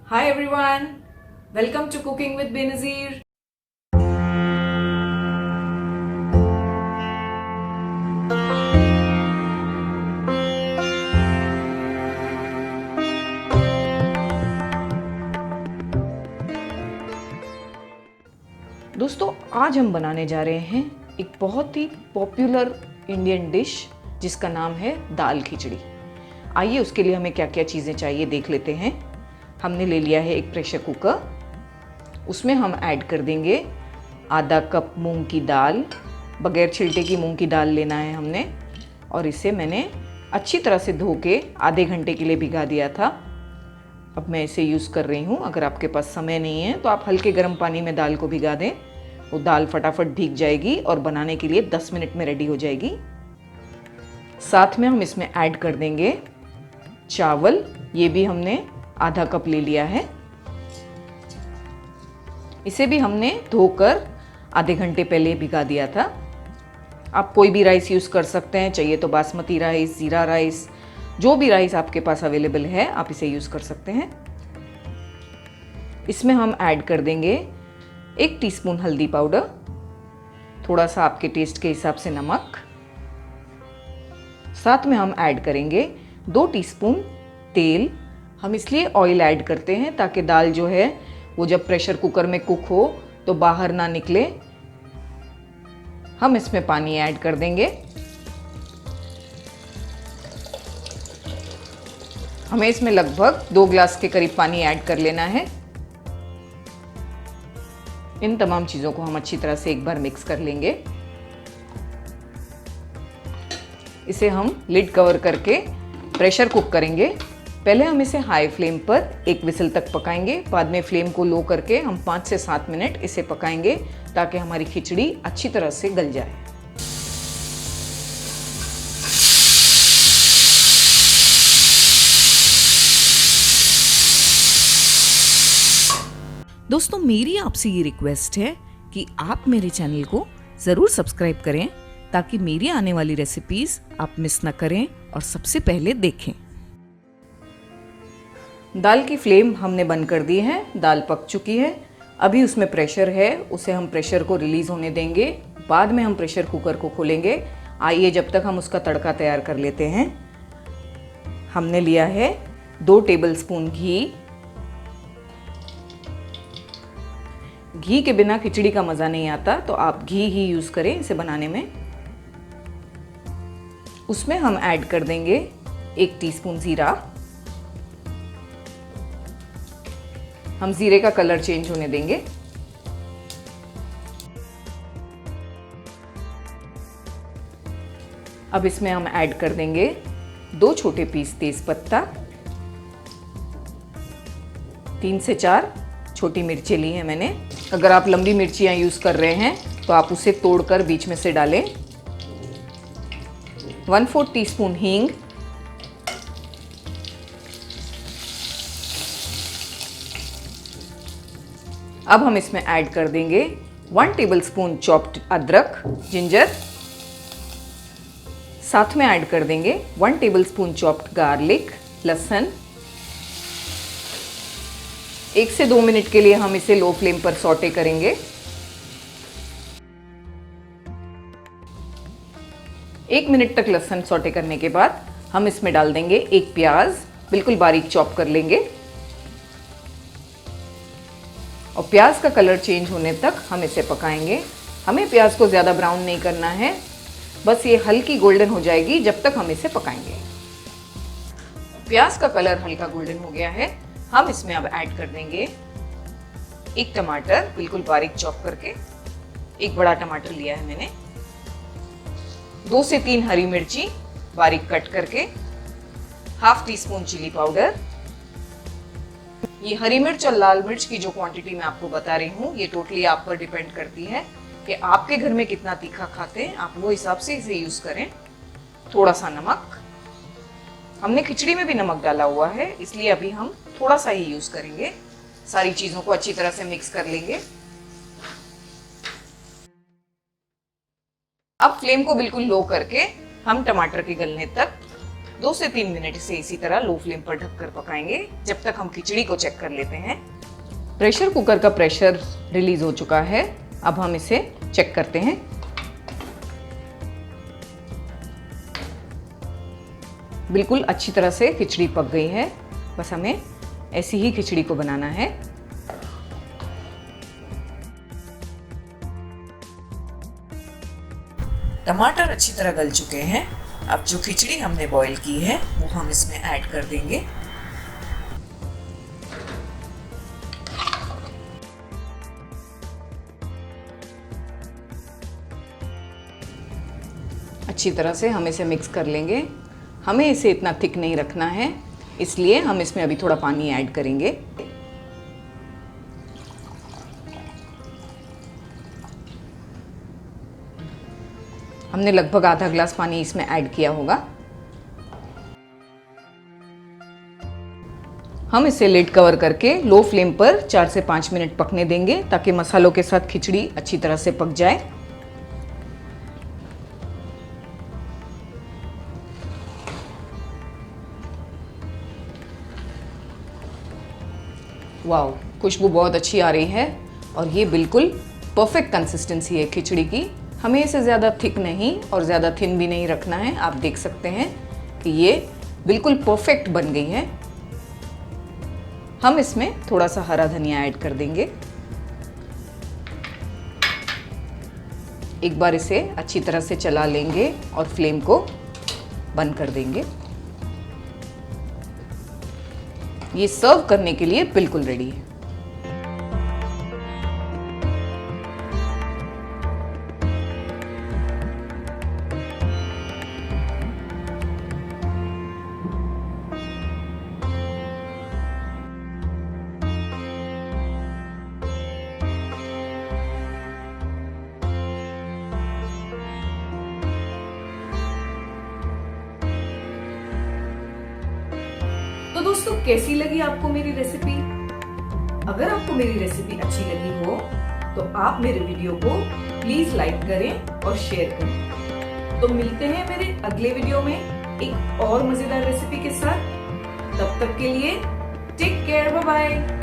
Hi everyone, welcome to Cooking with Benazir. दोस्तों, आज हम बनाने जा रहे हैं एक बहुत ही पॉपुलर इंडियन डिश जिसका नाम है दाल खिचड़ी। आइए उसके लिए हमें क्या क्या चीज़ें चाहिए देख लेते हैं। हमने ले लिया है एक प्रेशर कुकर, उसमें हम ऐड कर देंगे आधा कप मूंग की दाल। बगैर छिलटे की मूंग की दाल लेना है हमने, और इसे मैंने अच्छी तरह से धो के आधे घंटे के लिए भिगा दिया था। अब मैं इसे यूज़ कर रही हूँ। अगर आपके पास समय नहीं है तो आप हल्के गर्म पानी में दाल को भिगा दें, वो दाल फटाफट भीग जाएगी और बनाने के लिए 10 मिनट में रेडी हो जाएगी। साथ में हम इसमें ऐड कर देंगे चावल, ये भी हमने आधा कप ले लिया है। इसे भी हमने धोकर आधे घंटे पहले भिगा दिया था। आप कोई भी राइस यूज़ कर सकते हैं, चाहिए तो बासमती राइस, जीरा राइस, जो भी राइस आपके पास अवेलेबल है आप इसे यूज़ कर सकते हैं। इसमें हम ऐड कर देंगे 1 टीस्पून हल्दी पाउडर, थोड़ा सा आपके टेस्ट के हिसाब से नमक। साथ में हम ऐड करेंगे 2 टीस्पून तेल। हम इसलिए ऑयल ऐड करते हैं ताकि दाल जो है वो जब प्रेशर कुकर में कुक हो तो बाहर ना निकले। हम इसमें पानी ऐड कर देंगे। हमें इसमें लगभग 2 ग्लास के करीब पानी ऐड कर लेना है। इन तमाम चीज़ों को हम अच्छी तरह से एक बार मिक्स कर लेंगे। इसे हम लिड कवर करके प्रेशर कुक करेंगे। पहले हम इसे हाई फ्लेम पर 1 विसल तक पकाएंगे, बाद में फ्लेम को लो करके हम 5 से 7 मिनट इसे पकाएंगे ताकि हमारी खिचड़ी अच्छी तरह से गल जाए। दोस्तों, मेरी आपसे ये रिक्वेस्ट है कि आप मेरे चैनल को ज़रूर सब्सक्राइब करें ताकि मेरी आने वाली रेसिपीज आप मिस ना करें और सबसे पहले देखें। दाल की फ्लेम हमने बंद कर दी है, दाल पक चुकी है। अभी उसमें प्रेशर है, उसे हम प्रेशर को रिलीज़ होने देंगे, बाद में हम प्रेशर कुकर को खोलेंगे। आइए जब तक हम उसका तड़का तैयार कर लेते हैं। हमने लिया है 2 टेबलस्पून घी। घी के बिना खिचड़ी का मज़ा नहीं आता, तो आप घी ही यूज़ करें इसे बनाने में। उसमें हम ऐड कर देंगे 1 टीस्पून ज़ीरा। हम ज़ीरे का कलर चेंज होने देंगे। अब इसमें हम ऐड कर देंगे 2 छोटे पीस तेज़पत्ता, 3 से 4 छोटी मिर्चें ली हैं मैंने। अगर आप लंबी मिर्चियाँ यूज़ कर रहे हैं तो आप उसे तोड़कर बीच में से डालें। 1/4 टीस्पून हींग, अब हम इसमें ऐड कर देंगे 1 टेबलस्पून चॉप्ड अदरक, जिंजर। साथ में ऐड कर देंगे 1 टेबलस्पून चॉप्ड गार्लिक, लहसुन। 1 से 2 मिनट के लिए हम इसे लो फ्लेम पर सौटे करेंगे। 1 मिनट तक लहसुन सौटे करने के बाद हम इसमें डाल देंगे 1 प्याज, बिल्कुल बारीक चॉप कर लेंगे। और प्याज का कलर चेंज होने तक हम इसे पकाएंगे। हमें प्याज को ज़्यादा ब्राउन नहीं करना है, बस ये हल्की गोल्डन हो जाएगी जब तक हम इसे पकाएंगे। प्याज का कलर हल्का गोल्डन हो गया है। हम इसमें अब ऐड कर देंगे 1 टमाटर, बिल्कुल बारीक चॉप करके। 1 बड़ा टमाटर लिया है मैंने। 2 से 3 हरी मिर्ची बारीक कट करके। 1/2 टीस्पून चिली पाउडर। ये हरी मिर्च और लाल मिर्च की जो क्वांटिटी मैं आपको बता रही हूँ, ये टोटली आप पर डिपेंड करती है कि आपके घर में कितना तीखा खाते हैं, आप वो हिसाब से इसे यूज़ करें। थोड़ा सा नमक, हमने खिचड़ी में भी नमक डाला हुआ है इसलिए अभी हम थोड़ा सा ही यूज़ करेंगे। सारी चीज़ों को अच्छी तरह से मिक्स कर लेंगे। अब फ्लेम को बिल्कुल लो करके हम टमाटर के गलने तक 2 से 3 मिनट इसे इसी तरह लो फ्लेम पर ढककर पकाएंगे जब तक हम खिचड़ी को चेक कर लेते हैं। प्रेशर कुकर का प्रेशर रिलीज हो चुका है। अब हम इसे चेक करते हैं। बिल्कुल अच्छी तरह से खिचड़ी पक गई है। बस हमें ऐसी ही खिचड़ी को बनाना है। टमाटर अच्छी तरह गल चुके हैं। अब जो खिचड़ी हमने बॉईल की है वो हम इसमें ऐड कर देंगे। अच्छी तरह से हम इसे मिक्स कर लेंगे। हमें इसे इतना थिक नहीं रखना है, इसलिए हम इसमें अभी थोड़ा पानी ऐड करेंगे। हमने लगभग आधा ग्लास पानी इसमें ऐड किया होगा। हम इसे लिड कवर करके लो फ्लेम पर 4 से 5 मिनट पकने देंगे ताकि मसालों के साथ खिचड़ी अच्छी तरह से पक जाए। वाओ, खुशबू बहुत अच्छी आ रही है और ये बिल्कुल परफेक्ट कंसिस्टेंसी है खिचड़ी की। हमें इसे ज़्यादा थिक नहीं और ज़्यादा थिन भी नहीं रखना है। आप देख सकते हैं कि ये बिल्कुल परफेक्ट बन गई है। हम इसमें थोड़ा सा हरा धनिया ऐड कर देंगे। एक बार इसे अच्छी तरह से चला लेंगे और फ्लेम को बंद कर देंगे। ये सर्व करने के लिए बिल्कुल रेडी है। तो दोस्तों, कैसी लगी आपको मेरी रेसिपी? अगर आपको मेरी रेसिपी अच्छी लगी हो तो आप मेरे वीडियो को प्लीज लाइक करें और शेयर करें। तो मिलते हैं मेरे अगले वीडियो में एक और मजेदार रेसिपी के साथ। तब तक के लिए टेक केयर, बाय बाय।